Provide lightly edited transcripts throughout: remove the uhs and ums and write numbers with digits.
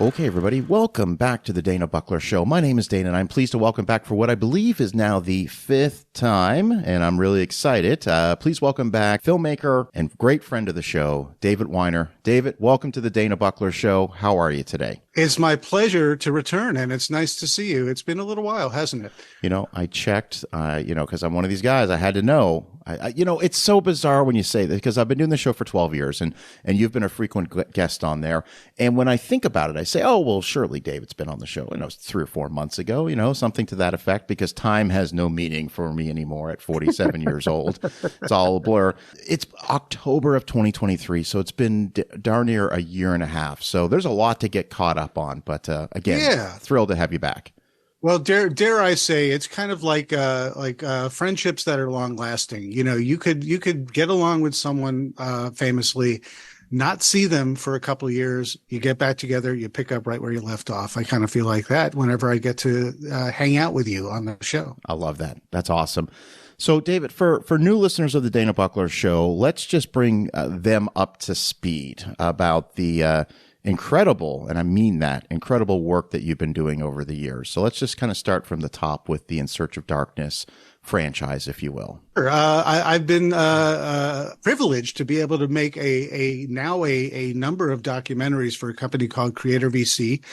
Okay, everybody, welcome back to the DanaBuckler Show. My name is Dana, and I'm pleased to welcome back for what I believe is now the fifth time, and I'm really excited. Please welcome back filmmaker and great friend of the show, David Weiner. David, welcome to the DanaBuckler Show. How are you today? It's my pleasure to return, and it's nice to see you. It's been a little while, hasn't it? I checked, because I'm one of these guys. I had to know. It's so bizarre when you say that, because I've been doing the show for 12 years, and you've been a frequent guest on there. And when I think about it, I say, oh, well, surely David's been on the show. It was 3 or 4 months ago, something to that effect, because time has no meaning for me anymore at 47 years old. It's all a blur. It's October of 2023, so it's been darn near a year and a half. So there's a lot to get caught up on. But again, thrilled to have you back. Well, dare I say, it's kind of like friendships that are long lasting. You could get along with someone famously, not see them for a couple of years. You get back together, you pick up right where you left off. I kind of feel like that whenever I get to hang out with you on the show. I love that. That's awesome. So, David, for new listeners of the DanaBuckler Show, let's just bring them up to speed about the incredible, and I mean that, incredible work that you've been doing over the years. So let's just kind of start from the top with the In Search of Darkness franchise, if you will. I've been privileged to be able to make a number of documentaries for a company called Creator VC.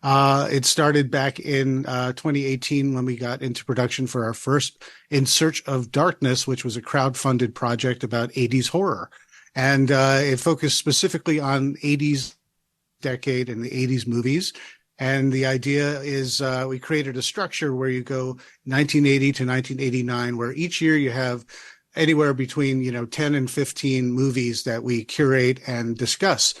It started back in 2018 when we got into production for our first In Search of Darkness, which was a crowdfunded project about 80s horror. And it focused specifically on 80s decade and the 80s movies. And the idea is we created a structure where you go 1980 to 1989, where each year you have anywhere between 10 and 15 movies that we curate and discuss.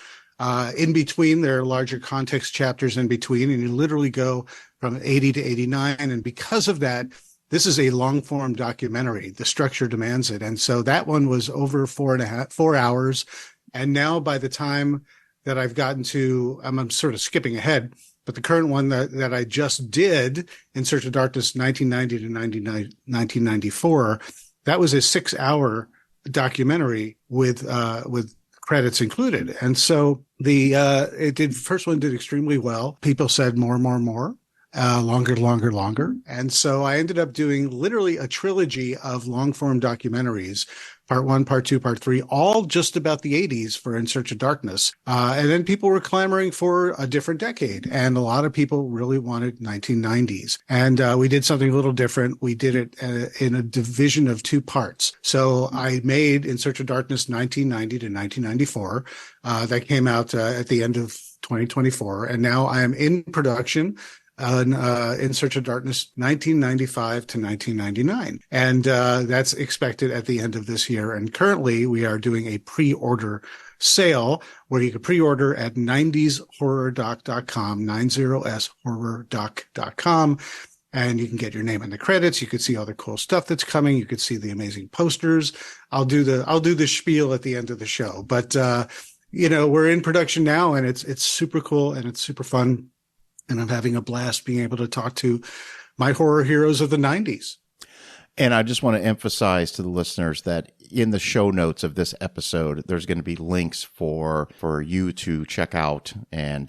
In between, there are larger context chapters in between, and you literally go from 80 to 89. And because of that, this is a long form documentary. The structure demands it. And so that one was over 4 hours. And now by the time that I've gotten to, I'm sort of skipping ahead, but the current one that I just did, In Search of Darkness, 1990 to 1994, that was a 6-hour documentary with credits included. And so first one did extremely well. People said more, longer. And so I ended up doing literally a trilogy of long form documentaries, part 1, part 2, part 3, all just about the 80s for In Search of Darkness. And then people were clamoring for a different decade. And a lot of people really wanted 1990s. And we did something a little different. We did it in a division of 2 parts. So I made In Search of Darkness 1990 to 1994. That came out at the end of 2024. And now I am in production In Search of Darkness 1995 to 1999. And that's expected at the end of this year. And currently we are doing a pre-order sale where you can pre-order at 90shorrordoc.com, 90shorrordoc.com. And you can get your name in the credits. You could see all the cool stuff that's coming. You could see the amazing posters. I'll do the spiel at the end of the show. But we're in production now, and it's super cool and it's super fun. And I'm having a blast being able to talk to my horror heroes of the 90s. And I just want to emphasize to the listeners that in the show notes of this episode, there's going to be links for you to check out and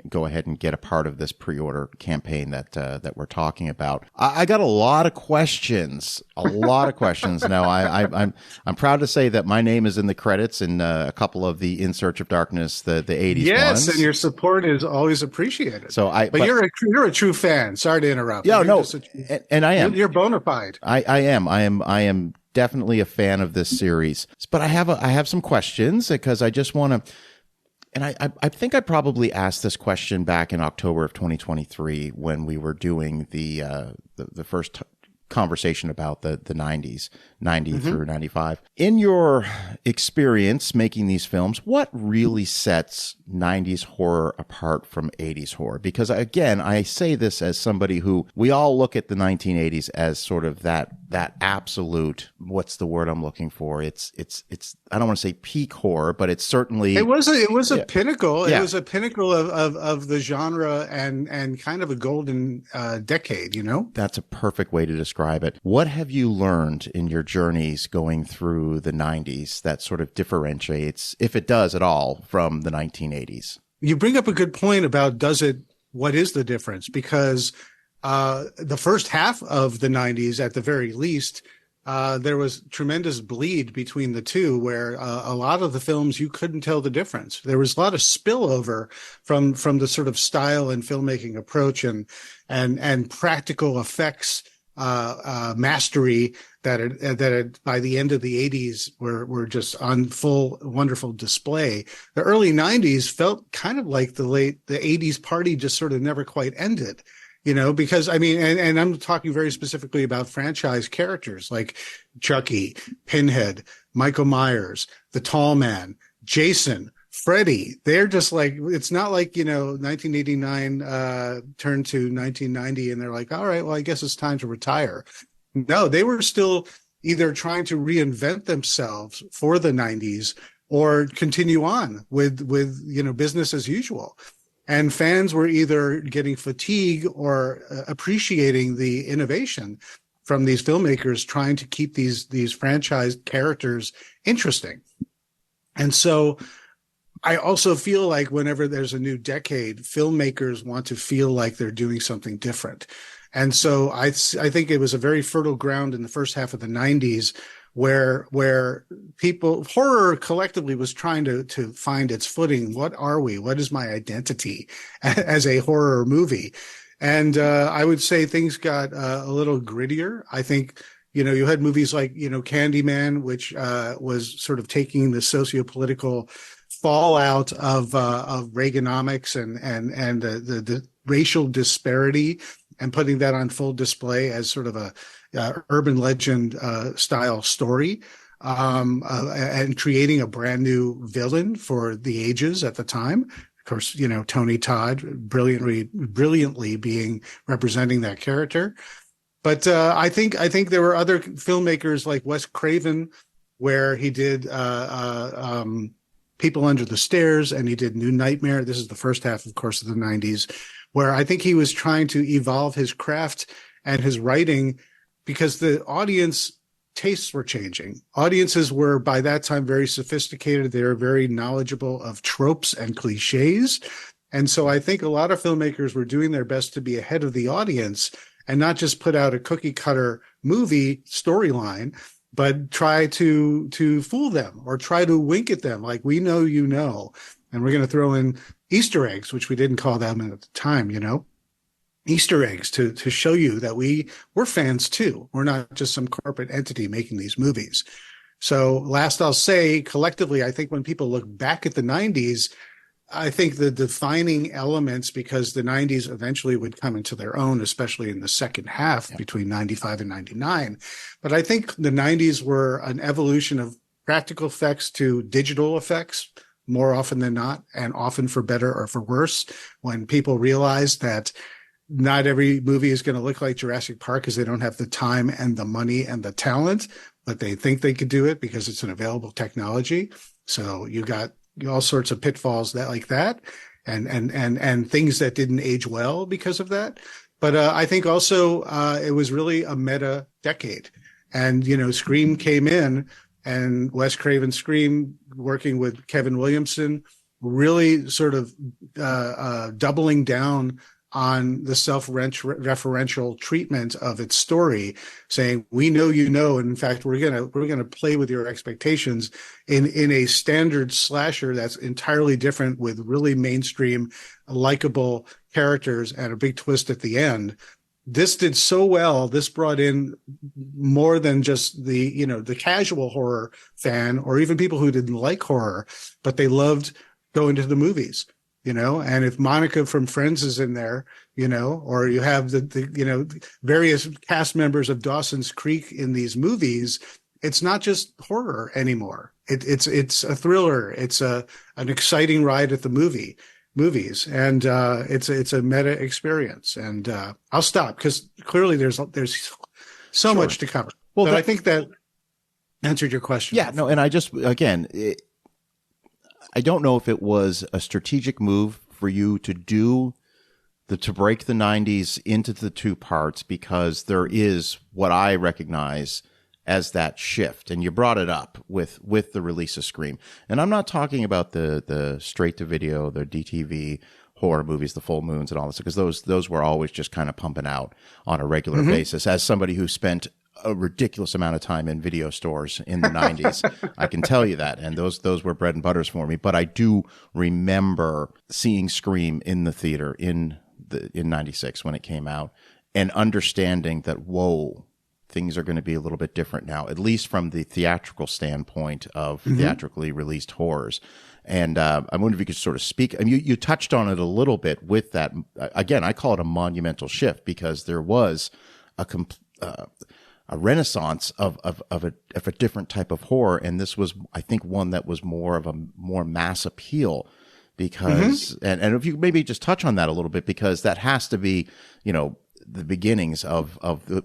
go ahead and get a part of this pre-order campaign that we're talking about. I got a lot of questions. Now, I'm proud to say that my name is in the credits in a couple of the In Search of Darkness, the 80s yes, ones. And your support is always appreciated. But you're a true fan. Sorry to interrupt. Yeah, no, and I am. You're bona fide. I am definitely a fan of this series, but I have some questions because I just want to, and I think I probably asked this question back in October of 2023 when we were doing the first conversation about the 90s, 90 through 95. In your experience making these films, what really sets 90s horror apart from 80s horror? Because again, I say this as somebody who, we all look at the 1980s as sort of that absolute, what's the word I'm looking for? It's I don't want to say peak horror, but it's certainly, it was a pinnacle. Yeah. It was a pinnacle of the genre and kind of a golden decade, That's a perfect way to describe it. What have you learned in your journeys going through the 90s that sort of differentiates, if it does at all, from the 1980s? you bring up a good point about what is the difference? Because the first half of the 90s, at the very least, there was tremendous bleed between the two, where a lot of the films you couldn't tell the difference. There was a lot of spillover from the sort of style and filmmaking approach and practical effects mastery that by the end of the 80s were just on full wonderful display. The early 90s felt kind of like the 80s party just sort of never quite ended. Because I mean, and I'm talking very specifically about franchise characters like Chucky, Pinhead, Michael Myers, the Tall Man, Jason, Freddy. They're just like, it's not like, 1989 turned to 1990 and they're like, all right, well, I guess it's time to retire. No, they were still either trying to reinvent themselves for the 90s or continue on with business as usual. And fans were either getting fatigue or appreciating the innovation from these filmmakers trying to keep these franchised characters interesting. And so I also feel like whenever there's a new decade, filmmakers want to feel like they're doing something different. And so I think it was a very fertile ground in the first half of the 90s where horror collectively was trying to find its footing. What are we? What is my identity as a horror movie? And I would say things got a little grittier. I think, you had movies like, Candyman, which was sort of taking the socio-political fallout of Reaganomics and the racial disparity and putting that on full display as sort of a urban legend style story, and creating a brand new villain for the ages at the time. Of course, Tony Todd brilliantly being representing that character. But I think there were other filmmakers like Wes Craven, where he did People Under the Stairs, and he did New Nightmare. This is the first half, of course, of the 90s, where I think he was trying to evolve his craft and his writing because the audience tastes were changing. Audiences were by that time very sophisticated. They were very knowledgeable of tropes and cliches. And so I think a lot of filmmakers were doing their best to be ahead of the audience and not just put out a cookie cutter movie storyline, but try to fool them or try to wink at them. Like, we know, and we're going to throw in Easter eggs, which we didn't call them at the time, Easter eggs to show you that we're fans too. We're not just some corporate entity making these movies. So last I'll say, collectively, I think when people look back at the 90s, I think the defining elements, because the 90s eventually would come into their own, especially in the second half between 95 and 99. But I think the 90s were an evolution of practical effects to digital effects more often than not, and often for better or for worse, when people realized that not every movie is going to look like Jurassic Park because they don't have the time and the money and the talent, but they think they could do it because it's an available technology. So you got all sorts of pitfalls like that, and things that didn't age well because of that. But I think also it was really a meta decade, and Scream came in, and Wes Craven's Scream, working with Kevin Williamson, really sort of doubling down on the self-referential treatment of its story, saying, we know, and in fact, we're gonna play with your expectations in a standard slasher that's entirely different, with really mainstream, likable characters and a big twist at the end. This did so well. This brought in more than just the casual horror fan, or even people who didn't like horror, but they loved going to the movies. And if Monica from Friends is in there, or you have the various cast members of Dawson's Creek in these movies, it's not just horror anymore. It's a thriller. It's an exciting ride at the movies, and it's a meta experience. And I'll stop because clearly there's so much to cover. Well, but I think that answered your question. Yeah, no, and I just I don't know if it was a strategic move for you to break the 90s into the two parts, because there is what I recognize as that shift. And you brought it up with the release of Scream. And I'm not talking about the straight to video, the DTV horror movies, the Full Moons and all this, because those were always just kind of pumping out on a regular basis. As somebody who spent a ridiculous amount of time in video stores in the 90s, I can tell you that. And those were bread and butters for me. But I do remember seeing Scream in the theater in 96 when it came out, and understanding that, whoa, things are going to be a little bit different now, at least from the theatrical standpoint of theatrically released horrors. And I wonder if you could sort of speak. I mean, you touched on it a little bit with that. Again, I call it a monumental shift, because there was a renaissance of a different type of horror, and this was, I think, one that was more of a more mass appeal. Because and if you maybe just touch on that a little bit, because that has to be, the beginnings of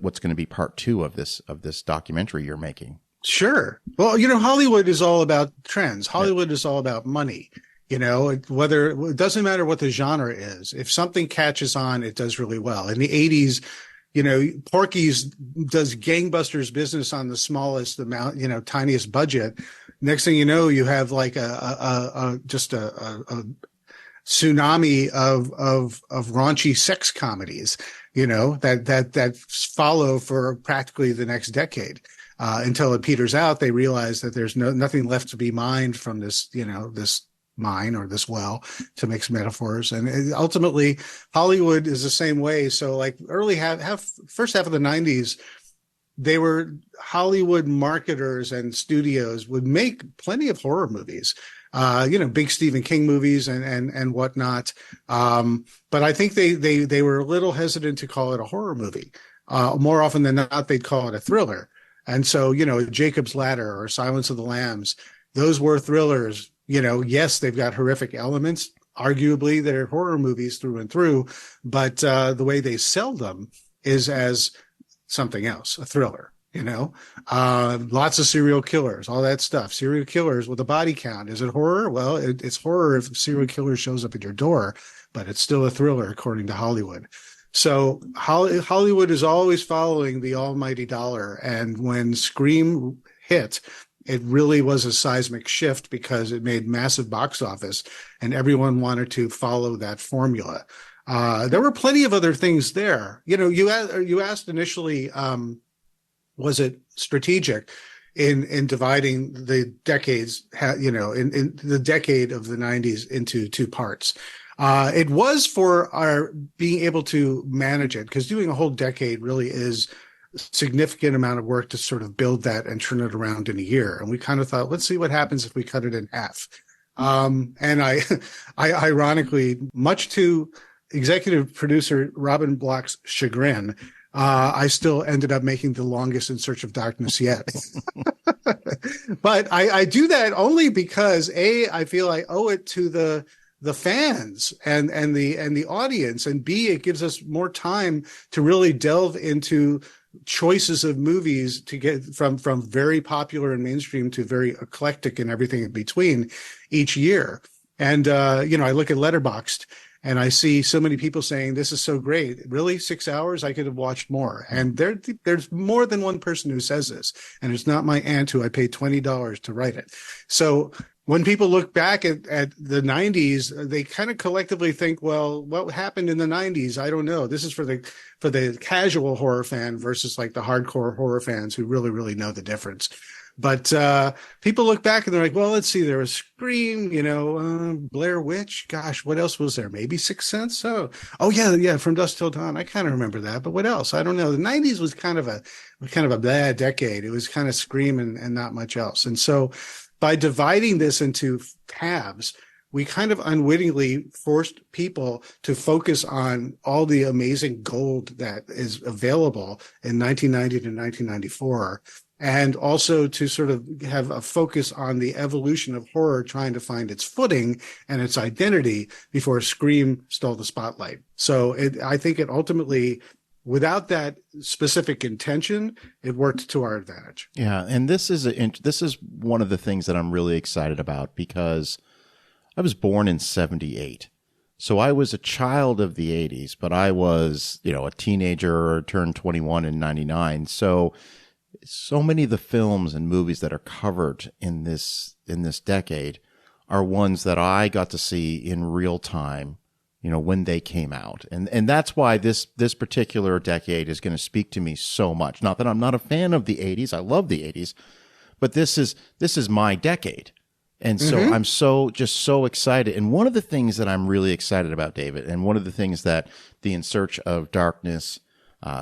what's going to be part 2 of this documentary you're making. Sure. Well, Hollywood is all about trends. Hollywood is all about money. Whether it doesn't matter what the genre is. If something catches on, it does really well. In the 80s, Porky's does gangbusters business on the smallest amount, tiniest budget. Next thing you know, you have like a tsunami of raunchy sex comedies, that follow for practically the next decade, until it peters out. They realize that there's nothing left to be mined from this, this mine or this well, to mix metaphors. And ultimately Hollywood is the same way. So like first half of the 90s, they were Hollywood marketers and studios would make plenty of horror movies, big Stephen King movies and whatnot. But I think they were a little hesitant to call it a horror movie. More often than not, they'd call it a thriller. And so, Jacob's Ladder or Silence of the Lambs, those were thrillers. Yes, they've got horrific elements. Arguably, they're horror movies through and through, but the way they sell them is as something else, a thriller. Lots of serial killers, all that stuff. Serial killers with a body count. Is it horror? Well, it's horror if a serial killer shows up at your door, but it's still a thriller according to Hollywood. So Hollywood is always following the almighty dollar. And when Scream hit, it really was a seismic shift, because it made massive box office and everyone wanted to follow that formula. There were plenty of other things there. You asked initially, was it strategic in dividing the decades, in the decade of the 90s into 2 parts? It was for our being able to manage it, because doing a whole decade really is a significant amount of work to sort of build that and turn it around in a year. And we kind of thought, let's see what happens if we cut it in half. And I ironically, much to executive producer Robin Bloch's chagrin, I still ended up making the longest In Search of Darkness yet. But I do that only because I feel I owe it to the fans and the audience, and B, it gives us more time to really delve into choices of movies to get from very popular and mainstream to very eclectic and everything in between each year. And I look at Letterboxd and I see so many people saying, this is so great. Really? 6 hours? I could have watched more. And there's more than one person who says this. And it's not my aunt who I paid $20 to write it. So when people look back at the 90s, they kind of collectively think, well, what happened in the 90s? I don't know. This is for the casual horror fan versus like the hardcore horror fans who really, really know the difference. But people look back and they're like, well, let's see, there was Scream, Blair Witch. Gosh, what else was there? Maybe Sixth Sense? Oh yeah, From Dusk Till Dawn. I kind of remember that, but what else? I don't know. The 90s was kind of a bad decade. It was kind of Scream and not much else. And so by dividing this into halves, we kind of unwittingly forced people to focus on all the amazing gold that is available in 1990 to 1994. And also to sort of have a focus on the evolution of horror trying to find its footing and its identity before Scream stole the spotlight. So I think it ultimately, without that specific intention, it worked to our advantage. Yeah, and this is one of the things that I'm really excited about, because I was born in 78. So I was a child of the 80s, but I was, a teenager or turned 21 in 99. So so many of the films and movies that are covered in this decade are ones that I got to see in real time, when they came out. And that's why this particular decade is going to speak to me so much. Not that I'm not a fan of the 80s. I love the 80s, but this is my decade. And so I'm so excited. And one of the things that I'm really excited about, David, and one of the things that the In Search of Darkness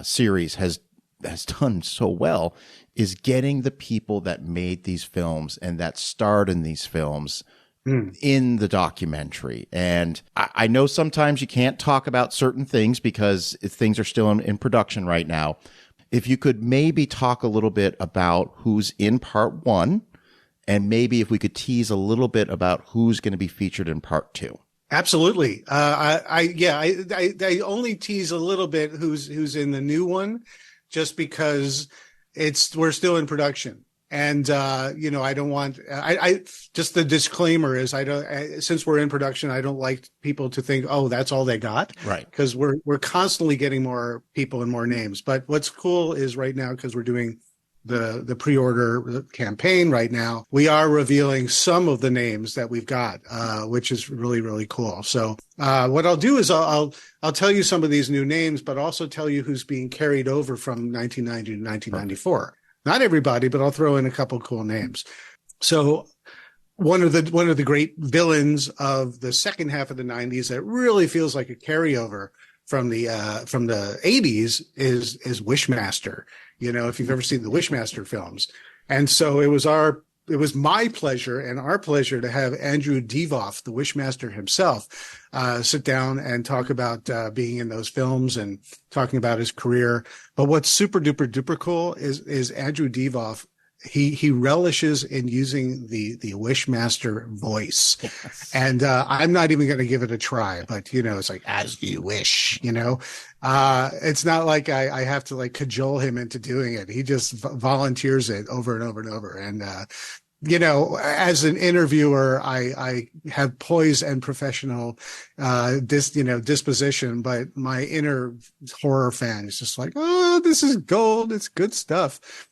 series has done so well is getting the people that made these films and that starred in these films in the documentary. And I know sometimes you can't talk about certain things because things are still in production right now. If you could maybe talk a little bit about who's in part one, and maybe if we could tease a little bit about who's going to be featured in part two. Absolutely. I only tease a little bit who's in the new one, just because we're still in production. And, I don't want, just the disclaimer is since we're in production, I don't like people to think, oh, that's all they got. Right. Because we're constantly getting more people and more names. But what's cool is right now, because we're doing the pre-order campaign right now, we are revealing some of the names that we've got, which is really, really cool. So what I'll do is I'll tell you some of these new names, but also tell you who's being carried over from 1990 to 1994. Not everybody, but I'll throw in a couple cool names. So one of the great villains of the second half of the 90s that really feels like a carryover from the 80s is Wishmaster. If you've ever seen the Wishmaster films. And so it was my pleasure and our pleasure to have Andrew Divoff, the Wishmaster himself, sit down and talk about being in those films and talking about his career. But what's super duper duper cool is Andrew Divoff. He relishes in using the Wishmaster voice. Yes. And I'm not even going to give it a try, but it's like, as you wish, it's not like I have to like cajole him into doing it. He just volunteers it over and over and over. And as an interviewer, I have poise and professional disposition, but my inner horror fan is just like, oh, this is gold. It's good stuff.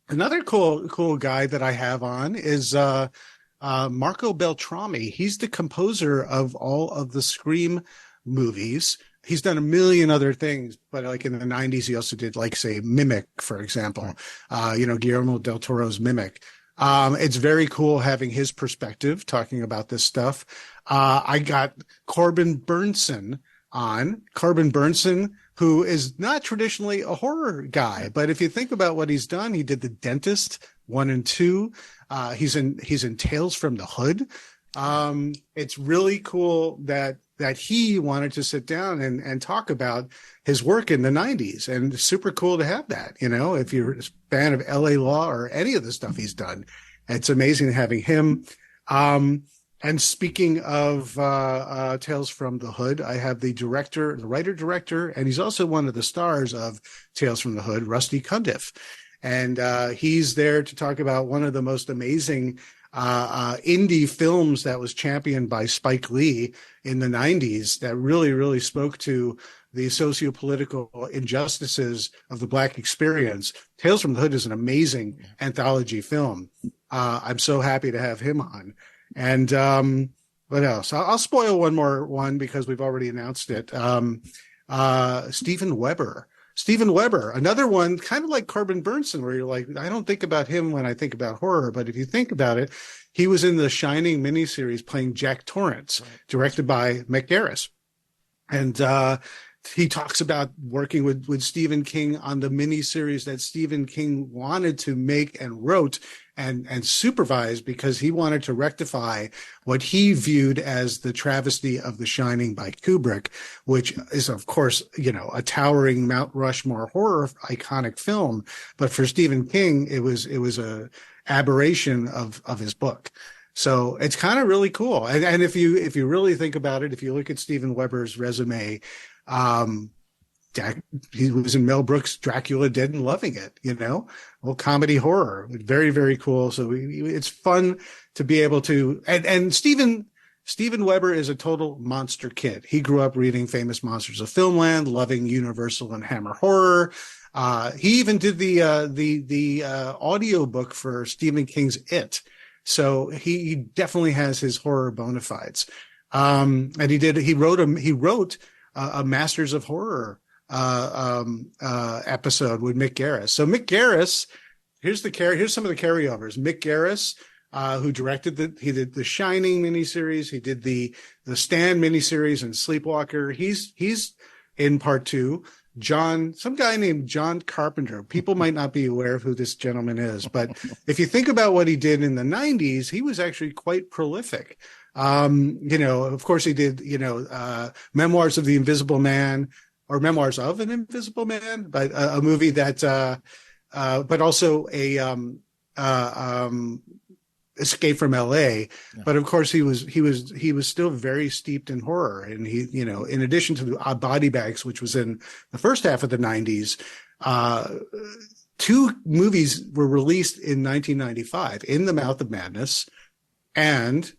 Another cool guy that I have on is Marco Beltrami. He's the composer of all of the Scream movies. He's done a million other things, but like in the 90s, he also did like, say, Mimic, for example, Guillermo del Toro's Mimic. It's very cool having his perspective talking about this stuff. I got Corbin Burnson on. Corbin Burnson, who is not traditionally a horror guy, but if you think about what he's done, he did The Dentist 1 and 2. He's in Tales from the Hood. It's really cool that he wanted to sit down and talk about his work in the 90s, and super cool to have that. If you're a fan of LA Law or any of the stuff he's done, it's amazing having him. And speaking of Tales from the Hood, I have the writer-director, and he's also one of the stars of Tales from the Hood, Rusty Cundiff. And he's there to talk about one of the most amazing indie films that was championed by Spike Lee in the 90s that really, really spoke to the socio-political injustices of the Black experience. Tales from the Hood is an amazing anthology film. I'm so happy to have him on. And what else? I'll spoil one because we've already announced it. Steven Weber. Steven Weber, another one, kind of like Corbin Burnson, where you're like, I don't think about him when I think about horror, but if you think about it, he was in the Shining miniseries playing Jack Torrance, directed by Mick Garris. And he talks about working with Stephen King on the miniseries that Stephen King wanted to make and wrote and supervise, because he wanted to rectify what he viewed as the travesty of The Shining by Kubrick, which is, of course, a towering Mount Rushmore horror iconic film. But for Stephen King, it was a aberration of his book. So it's kind of really cool. And if you really think about it, if you look at Steven Weber's resume, he was in Mel Brooks' Dracula Dead and loving it, well, comedy horror, very, very cool. So it's fun to be able to, and Steven Weber is a total monster kid. He grew up reading Famous Monsters of Filmland, loving Universal and Hammer horror. He even did the audio book for Stephen King's It. So he definitely has his horror bona fides. And he wrote a Masters of Horror episode with Mick Garris. So Mick Garris, here's some of the carryovers. Mick Garris, who directed he did the Shining miniseries, he did the Stand miniseries and Sleepwalker. He's in part 2. Some guy named John Carpenter. People might not be aware of who this gentleman is, but if you think about what he did in the 90s, he was actually quite prolific. Of course he did, Memoirs of the Invisible Man, or Memoirs of an Invisible Man, but a movie that, but also Escape from LA. Yeah. But of course he was still very steeped in horror. And he, in addition to the Body Bags, which was in the first half of the 90s, 2 movies were released in 1995, In the Mouth of Madness and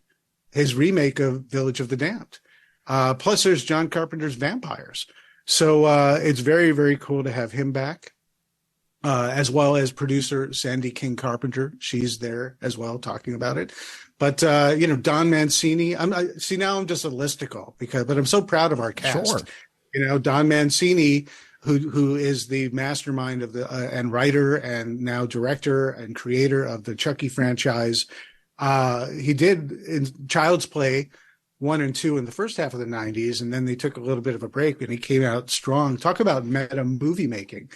his remake of Village of the Damned. Plus there's John Carpenter's Vampires. So it's very, very cool to have him back. As well as producer Sandy King Carpenter. She's there as well talking about it. But, Don Mancini, now I'm just a listicle but I'm so proud of our cast. Sure. Don Mancini, who is the mastermind of and writer and now director and creator of the Chucky franchise. He did in Child's Play 1 and 2 in the first half of the 90s, and then they took a little bit of a break and he came out strong. Talk about meta movie making.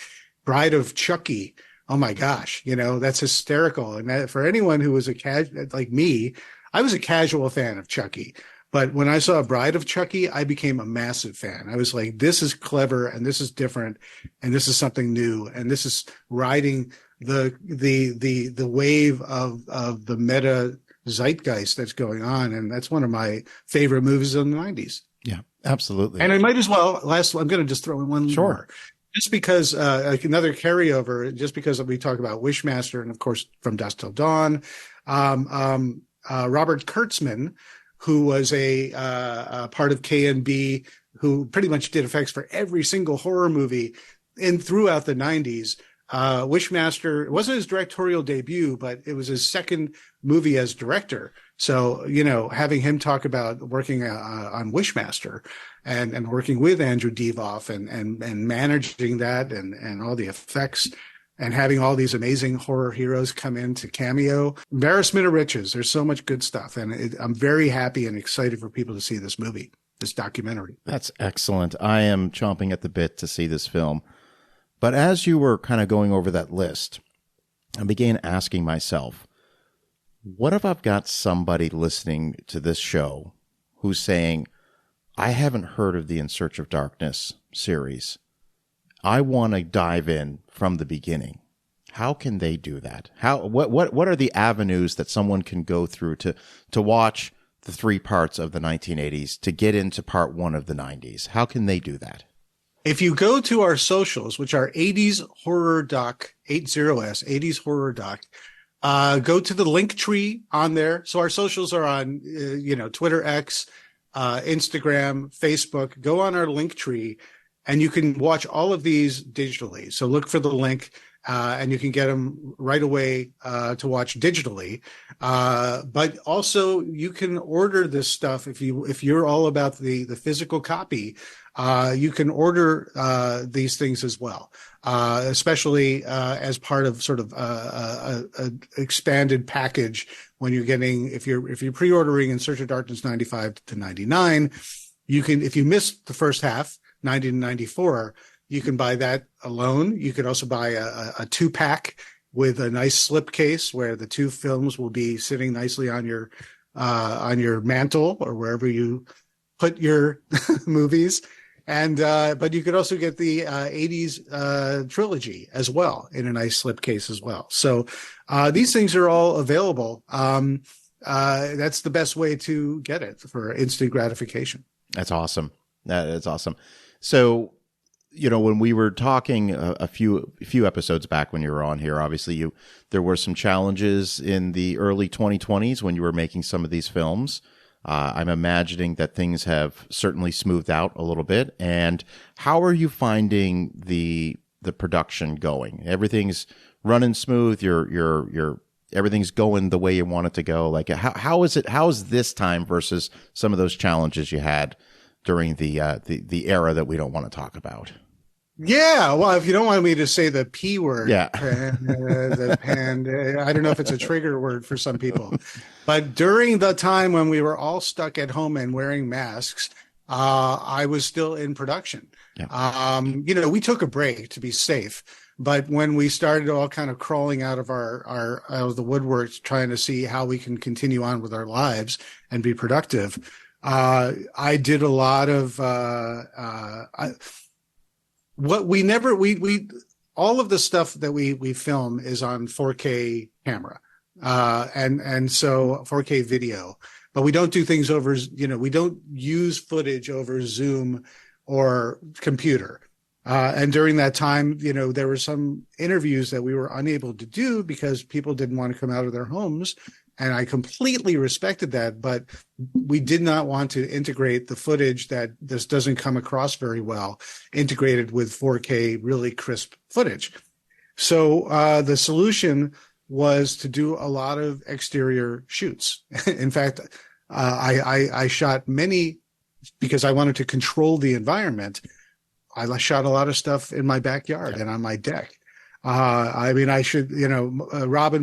Bride of Chucky. Oh my gosh. That's hysterical. And for anyone who was like me, I was a casual fan of Chucky, but when I saw Bride of Chucky, I became a massive fan. I was like, this is clever and this is different and this is something new. And this is riding the wave of the meta zeitgeist that's going on. And that's one of my favorite movies in the 90s. Yeah, absolutely. And I might as well, I'm going to just throw in one Sure. more. Just because, another carryover, just because we talk about Wishmaster and, of course, From Dusk Till Dawn, Robert Kurtzman, who was a part of K&B, who pretty much did effects for every single horror movie throughout the 90s. Wishmaster, it wasn't his directorial debut, but it was his second movie as director. So, having him talk about working on Wishmaster and working with Andrew Devoff and managing that and all the effects and having all these amazing horror heroes come in to cameo. Embarrassment of riches. There's so much good stuff. And I'm very happy and excited for people to see this movie, this documentary. That's excellent. I am chomping at the bit to see this film. But as you were kind of going over that list, I began asking myself, what if I've got somebody listening to this show who's saying, I haven't heard of the In Search of Darkness series. I want to dive in from the beginning. How can they do that? What are the avenues that someone can go through to watch the 3 parts of the 1980s to get into part 1 of the 90s? How can they do that? If you go to our socials, which are 80s Horror Doc, 80S, 80s Horror Doc, go to the link tree on there. So our socials are on, Twitter, X, Instagram, Facebook. Go on our link tree and you can watch all of these digitally. So look for the link and you can get them right away to watch digitally. But also you can order this stuff if you're all about the physical copy. You can order these things as well, especially as part of sort of an expanded package. When you're getting, if you're pre-ordering In Search of Darkness 95 to 99, you can, if you missed the first half, 90 to 94, you can buy that alone. You could also buy a 2-pack with a nice slipcase where the 2 films will be sitting nicely on your mantle or wherever you put your movies. And but you could also get the 80s trilogy as well in a nice slipcase as well. So these things are all available. That's the best way to get it for instant gratification. That's awesome. That's awesome. So, when we were talking a few episodes back when you were on here, obviously there were some challenges in the early 2020s when you were making some of these films. I'm imagining that things have certainly smoothed out a little bit. And how are you finding the the production going? Everything's running smooth. You're everything's going the way you want it to go. Like how is this time versus some of those challenges you had during the era that we don't want to talk about? Yeah, well, if you don't want me to say the P word, yeah, I don't know if it's a trigger word for some people, but during the time when we were all stuck at home and wearing masks, I was still in production. Yeah. We took a break to be safe, but when we started all kind of crawling out of out of the woodworks, trying to see how we can continue on with our lives and be productive, I did a lot of all of the stuff that we film is on 4K camera, and so 4K video, but we don't do things over, we don't use footage over Zoom or computer. And during that time, there were some interviews that we were unable to do because people didn't want to come out of their homes. And I completely respected that, but we did not want to integrate the footage that this doesn't come across very well, integrated with 4K really crisp footage. So the solution was to do a lot of exterior shoots. In fact, I shot many because I wanted to control the environment. I shot a lot of stuff in my backyard and on my deck. Robin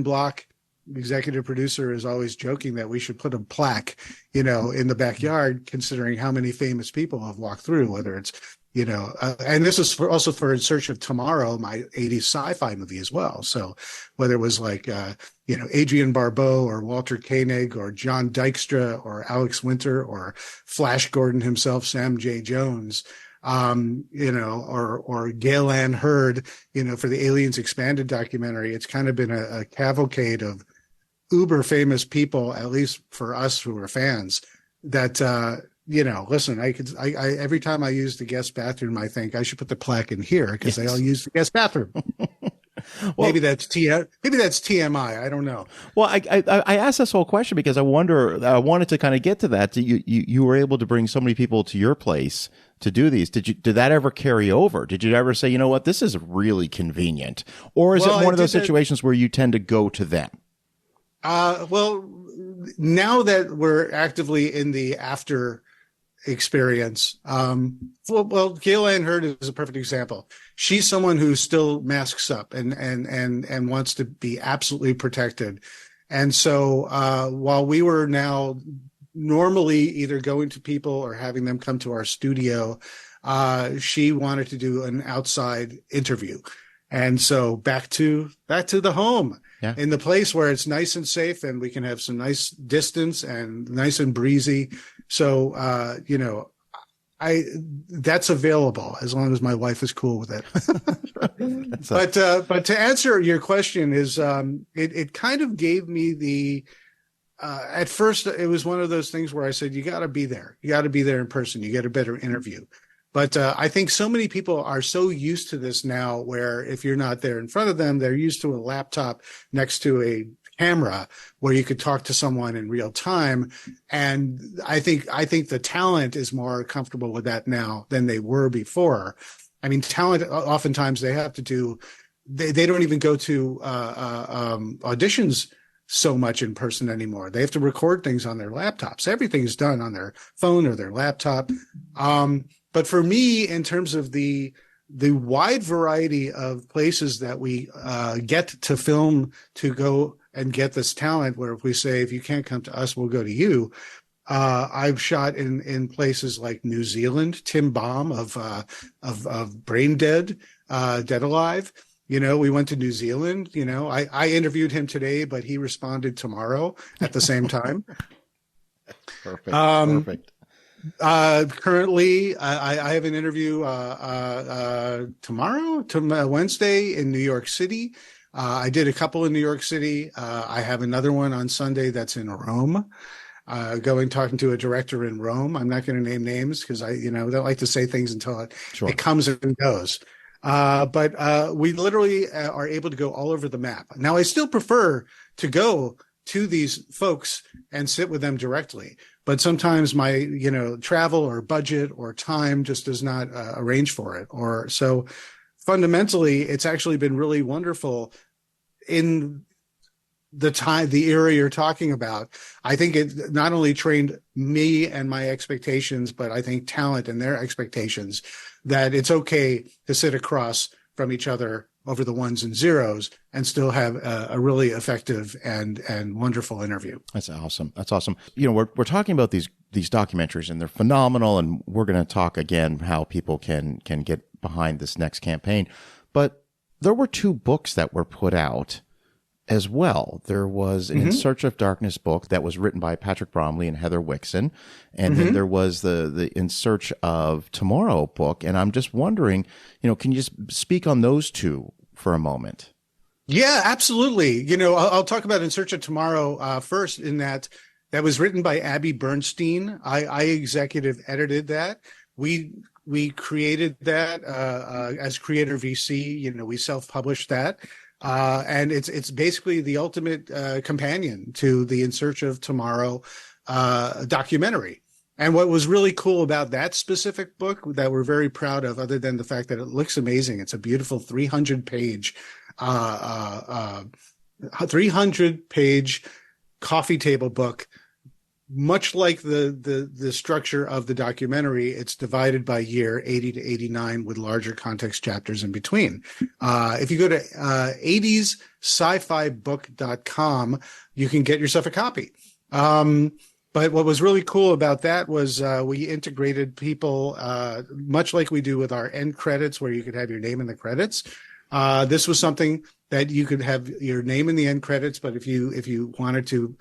Block, executive producer, is always joking that we should put a plaque, in the backyard, considering how many famous people have walked through, whether it's, and this is also for In Search of Tomorrow, my 80s sci-fi movie as well. So whether it was like, Adrienne Barbeau or Walter Koenig or John Dykstra or Alex Winter or Flash Gordon himself, Sam J. Jones, or Gail Ann Hurd, for the Aliens Expanded documentary. It's kind of been a cavalcade of uber famous people, at least for us who are fans, that, listen, I every time I use the guest bathroom, I think I should put the plaque in here because they all use the guest bathroom. Well, maybe that's TMI. I don't know. Well, I asked this whole question because I wanted to kind of get to that. You were able to bring so many people to your place to do these. Did that ever carry over? Did you ever say, you know what, this is really convenient? Or is it one of those situations where you tend to go to them? Well, now that we're actively in the after experience, Gail Ann Hurd is a perfect example. She's someone who still masks up and wants to be absolutely protected. And so while we were now normally either going to people or having them come to our studio, she wanted to do an outside interview. And so back to the home. Yeah. In the place where it's nice and safe and we can have some nice distance and nice and breezy. So, that's available as long as my wife is cool with it. But to answer your question is, it kind of gave me at first it was one of those things where I said, you got to be there. You got to be there in person. You get a better interview. But I think so many people are so used to this now where if you're not there in front of them, they're used to a laptop next to a camera where you could talk to someone in real time. And I think the talent is more comfortable with that now than they were before. I mean, talent, oftentimes they have to do, they don't even go to auditions so much in person anymore. They have to record things on their laptops. Everything's done on their phone or their laptop. But for me, in terms of the wide variety of places that we get to film to go and get this talent, where if we say, if you can't come to us, we'll go to you. I've shot in places like New Zealand. Tim Baum of Brain Dead, Dead Alive. We went to New Zealand. I interviewed him today, but he responded tomorrow at the same time. Perfect. Currently, I have an interview tomorrow, Wednesday in New York City. I did a couple in New York City. I have another one on Sunday that's in Rome. Talking to a director in Rome. I'm not going to name names because I don't like to say things until it comes and goes. But we literally are able to go all over the map. Now, I still prefer to go to these folks and sit with them directly. But sometimes my, travel or budget or time just does not arrange for it. Or so fundamentally, it's actually been really wonderful in the era you're talking about. I think it not only trained me and my expectations, but I think talent and their expectations, that it's okay to sit across from each other over the ones and zeros and still have a really effective and wonderful interview. That's awesome. That's awesome. You know, we're talking about these documentaries, and they're phenomenal, and we're going to talk again how people can get behind this next campaign. But there were 2 books that were put out as well. There was an In Search of Darkness book that was written by Patrick Bromley and Heather Wixon. And then there was the In Search of Tomorrow book. And I'm just wondering, you know, can you just speak on those 2 for a moment? Yeah, absolutely. You know, I'll talk about In Search of Tomorrow first, in that was written by Abby Bernstein. I executive edited that. We created that as Creator VC. You know, we self-published that. And it's basically the ultimate companion to the In Search of Tomorrow documentary. And what was really cool about that specific book that we're very proud of, other than the fact that it looks amazing, it's a beautiful 300-page coffee table book. Much like the structure of the documentary, it's divided by year, 80 to 89, with larger context chapters in between. If you go to 80sci-fi book.com, you can get yourself a copy. But what was really cool about that was we integrated people, much like we do with our end credits, where you could have your name in the credits. This was something that you could have your name in the end credits, but if you wanted to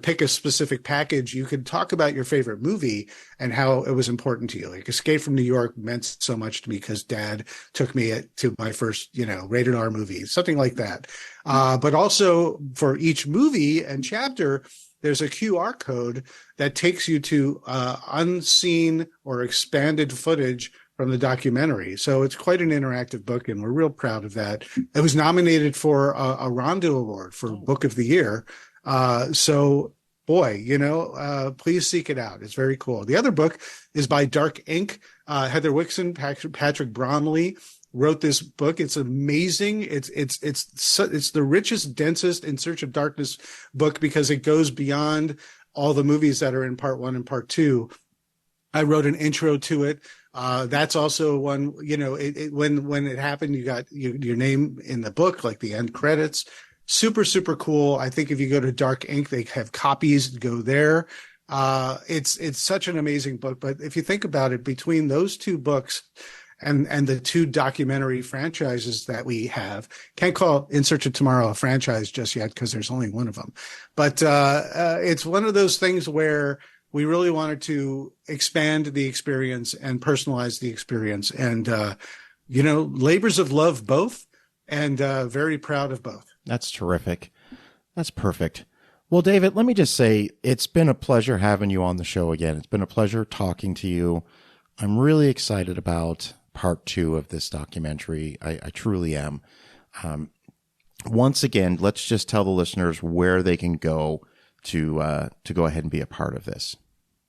pick a specific package, you could talk about your favorite movie and how it was important to you. Like Escape from New York meant so much to me because Dad took me to my first, rated R movie, something like that. But also for each movie and chapter, there's a QR code that takes you to unseen or expanded footage from the documentary. So it's quite an interactive book, and we're real proud of that. It was nominated for a Rondo Award for Book of the Year. So boy, please seek it out. It's very cool. The other book is by Dark Ink. Heather Wixon, Patrick Bromley wrote this book. It's amazing. It's the richest, densest In Search of Darkness book because it goes beyond all the movies that are in part 1 and part 2. I wrote an intro to it. That's also one, when it happened, you got your name in the book, like the end credits. Super, super cool. I think if you go to Dark Ink, they have copies. Go there. It's such an amazing book. But if you think about it, between those 2 books and the 2 documentary franchises that we have, can't call In Search of Tomorrow a franchise just yet because there's only one of them. But it's one of those things where we really wanted to expand the experience and personalize the experience. And, labors of love both, and very proud of both. That's terrific. That's perfect. Well, David, let me just say it's been a pleasure having you on the show again. It's been a pleasure talking to you. I'm really excited about part 2 of this documentary. I truly am. Once again, let's just tell the listeners where they can go to go ahead and be a part of this.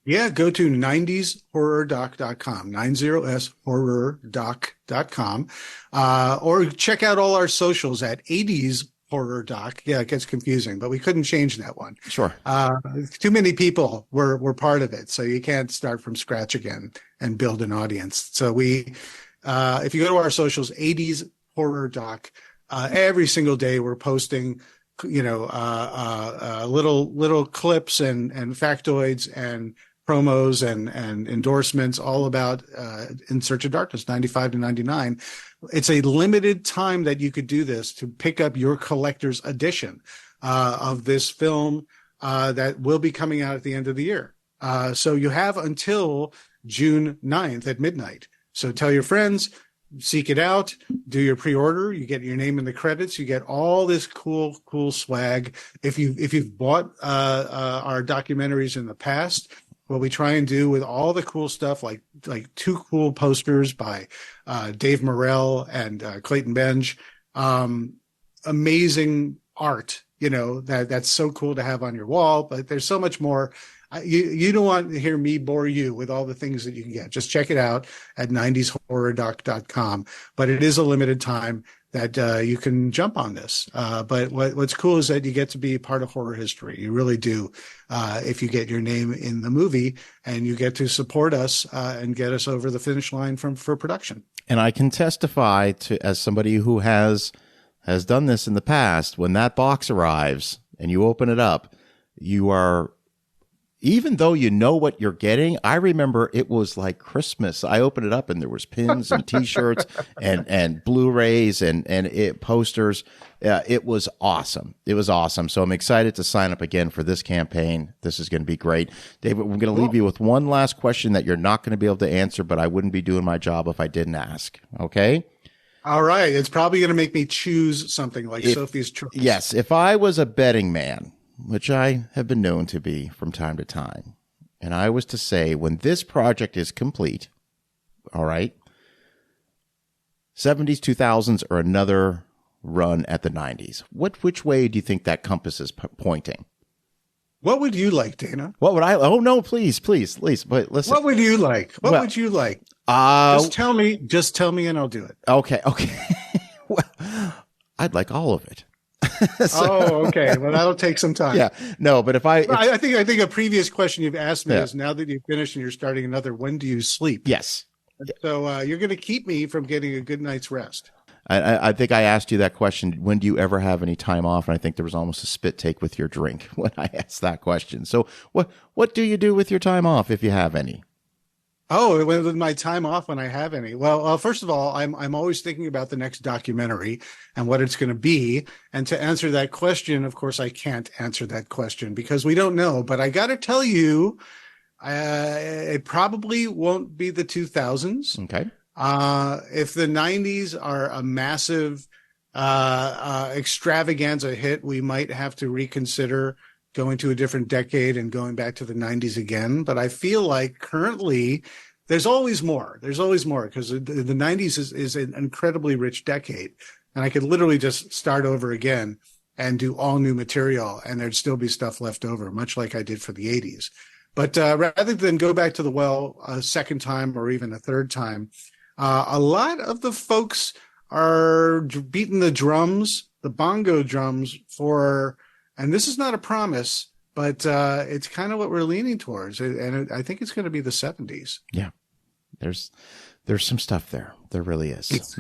Yeah, go to 90shorrordoc.com, 90shorrordoc.com, or check out all our socials at 80s Horror Doc. Yeah, it gets confusing, but we couldn't change that one. Sure. Too many people were part of it, so you can't start from scratch again and build an audience. So if you go to our socials, 80s Horror Doc, every single day we're posting, little clips and factoids and promos and endorsements all about In Search of Darkness 95 to 99. It's a limited time that you could do this to pick up your collector's edition of this film that will be coming out at the end of the year. So you have until June 9th at midnight. So tell your friends, seek it out, do your pre-order. You get your name in the credits. You get all this cool swag. If you've bought our documentaries in the past, what we try and do with all the cool stuff, like 2 cool posters by Dave Morrell and Clayton Benge, amazing art that's so cool to have on your wall. But there's so much more. You don't want to hear me bore you with all the things that you can get. Just check it out at 90shorrordoc.com. But it is a limited time that you can jump on this. But what's cool is that you get to be part of horror history. You really do. If you get your name in the movie, and you get to support us and get us over the finish line for production. And I can testify to, as somebody who has done this in the past, when that box arrives and you open it up, you are, even though you know what you're getting, I remember it was like Christmas. I opened it up and there was pins and T-shirts and Blu-rays and posters. It was awesome. It was awesome. So I'm excited to sign up again for this campaign. This is going to be great. David, we're going to leave you with one last question that you're not going to be able to answer, but I wouldn't be doing my job if I didn't ask. Okay? All right. It's probably going to make me choose something like Sophie's Choice. Yes. If I was a betting man, which I have been known to be from time to time, and I was to say, when this project is complete, all right, 70s, 2000s, or another run at the 90s, which way do you think that compass is pointing? What would you like, Dana? What would I? Oh, no, please. But listen. What would you like? What would you like? Just tell me and I'll do it. Okay. Well, I'd like all of it. Okay. Well, that'll take some time. Yeah. No, but I think a previous question you've asked me is, now that you've finished and you're starting another, when do you sleep? Yes. So you're going to keep me from getting a good night's rest. I think I asked you that question. When do you ever have any time off? And I think there was almost a spit take with your drink when I asked that question. So what do you do with your time off, if you have any? Oh, with my time off, when I have any. Well, first of all, I'm always thinking about the next documentary and what it's going to be. And to answer that question, of course, I can't answer that question because we don't know. But I got to tell you, it probably won't be the 2000s. Okay. If the 90s are a massive extravaganza hit, we might have to reconsider going to a different decade and going back to the 90s again. But I feel like currently there's always more. There's always more because the 90s is an incredibly rich decade. And I could literally just start over again and do all new material and there'd still be stuff left over, much like I did for the 80s. But rather than go back to the well a second time or even a third time, a lot of the folks are beating the drums, the bongo drums for, and this is not a promise, but it's kind of what we're leaning towards. And I think it's going to be the 70s. Yeah. There's some stuff there. There really is. Just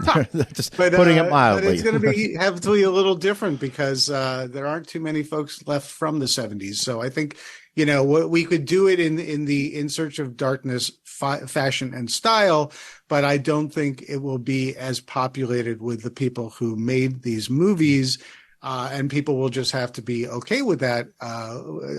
but, putting it mildly. But it's going to have to be a little different because there aren't too many folks left from the 70s. So I think, what we could do it in the In Search of Darkness fashion and style, but I don't think it will be as populated with the people who made these movies. And people will just have to be okay with that,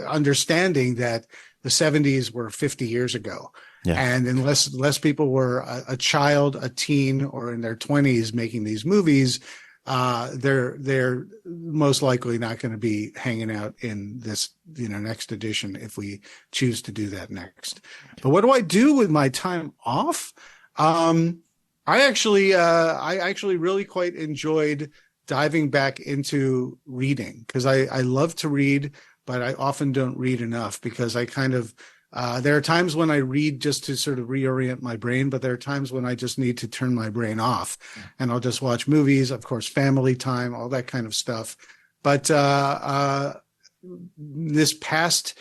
understanding that the 70s were 50 years ago. Yeah. And unless people were a child, a teen, or in their 20s making these movies, they're most likely not going to be hanging out in this, next edition if we choose to do that next. But what do I do with my time off? I actually really quite enjoyed diving back into reading because I love to read, but I often don't read enough because I kind of, there are times when I read just to sort of reorient my brain, but there are times when I just need to turn my brain off and I'll just watch movies, of course, family time, all that kind of stuff. But this past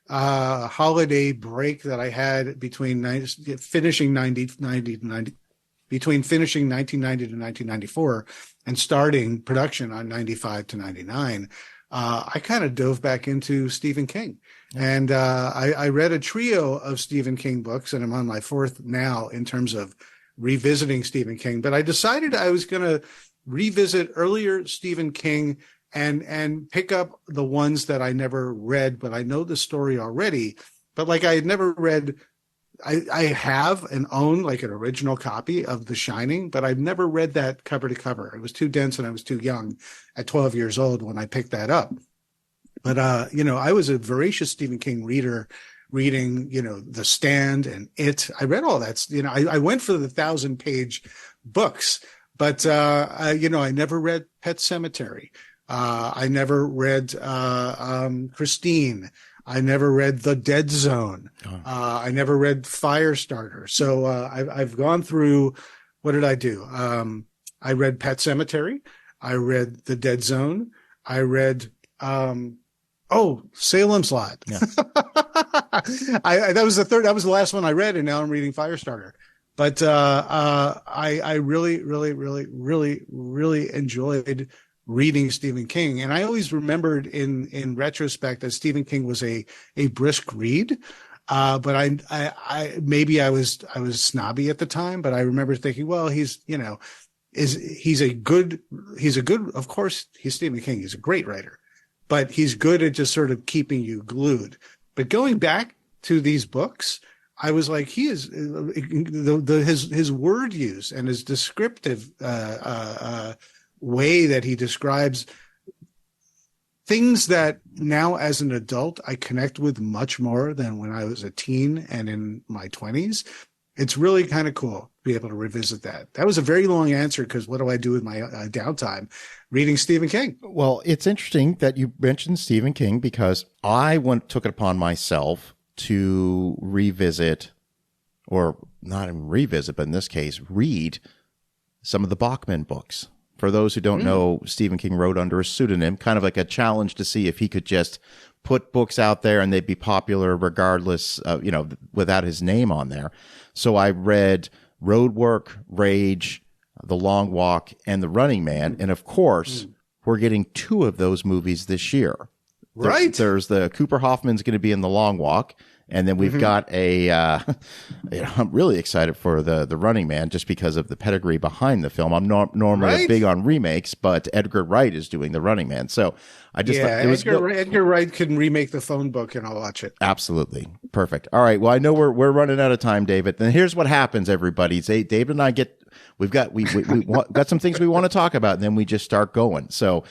holiday break that I had between finishing 1990 to 1994 and starting production on 95 to 99, I kind of dove back into Stephen King. And I read a trio of Stephen King books, and I'm on my fourth now in terms of revisiting Stephen King. But I decided I was going to revisit earlier Stephen King and pick up the ones that I never read, but I know the story already. But like I had never read, I have and own like an original copy of The Shining, but I've never read that cover to cover. It was too dense and I was too young at 12 years old when I picked that up. But, I was a voracious Stephen King reader, reading, The Stand and It. I read all that. I went for the 1,000-page books, but, I never read Pet Sematary. I never read Christine. I never read The Dead Zone. I never read Firestarter. So I've gone through. What did I do? I read Pet Sematary. I read The Dead Zone. I read Salem's Lot. Yeah. That was the last one I read, and now I'm reading Firestarter. But I really, really, really, really, really enjoyed reading Stephen King, and I always remembered in retrospect that Stephen King was a brisk read. But I maybe I was snobby at the time, but I remember thinking, well, he's a good, of course, he's Stephen King. He's a great writer, but he's good at just sort of keeping you glued. But going back to these books, I was like, he is his word use and his descriptive way that he describes things that now as an adult I connect with much more than when I was a teen and in my 20s. It's really kind of cool to be able to revisit that. That was a very long answer because what do I do with my downtime? Reading Stephen King. Well, it's interesting that you mentioned Stephen King because I took it upon myself to revisit, or not even revisit, but in this case, read some of the Bachman books. For those who don't know, Stephen King wrote under a pseudonym, kind of like a challenge to see if he could just put books out there and they'd be popular regardless, without his name on there. So I read Roadwork, Rage, The Long Walk, and The Running Man. And of course, we're getting 2 of those movies this year. Right. There's the Cooper Hoffman's going to be in The Long Walk. And then we've got I'm really excited for the Running Man just because of the pedigree behind the film. I'm normally big on remakes, but Edgar Wright is doing the Running Man. So I just thought it was Edgar Wright can remake the phone book and I'll watch it. Absolutely. Perfect. All right. Well, I know we're running out of time, David. Then here's what happens, everybody. David and I we've got some things we want to talk about, and then we just start going. So,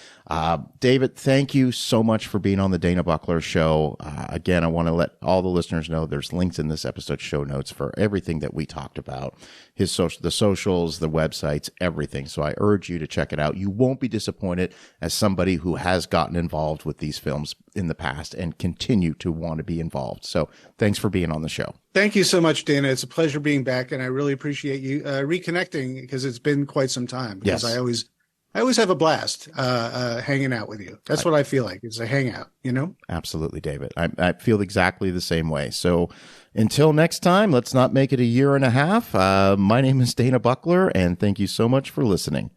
David, thank you so much for being on the Dana Buckler Show. Again, I want to let all the listeners know there's links in this episode's show notes for everything that we talked about, the socials, the websites, everything. So I urge you to check it out. You won't be disappointed as somebody who has gotten involved with these films in the past and continue to want to be involved. So thanks for being on the show. Thank you so much, Dana. It's a pleasure being back, and I really appreciate you reconnecting because it's been quite some time. Because I always have a blast hanging out with you. That's what I feel like. It's a hangout, Absolutely, David. I feel exactly the same way. So until next time, let's not make it a year and a half. My name is Dana Buckler, and thank you so much for listening.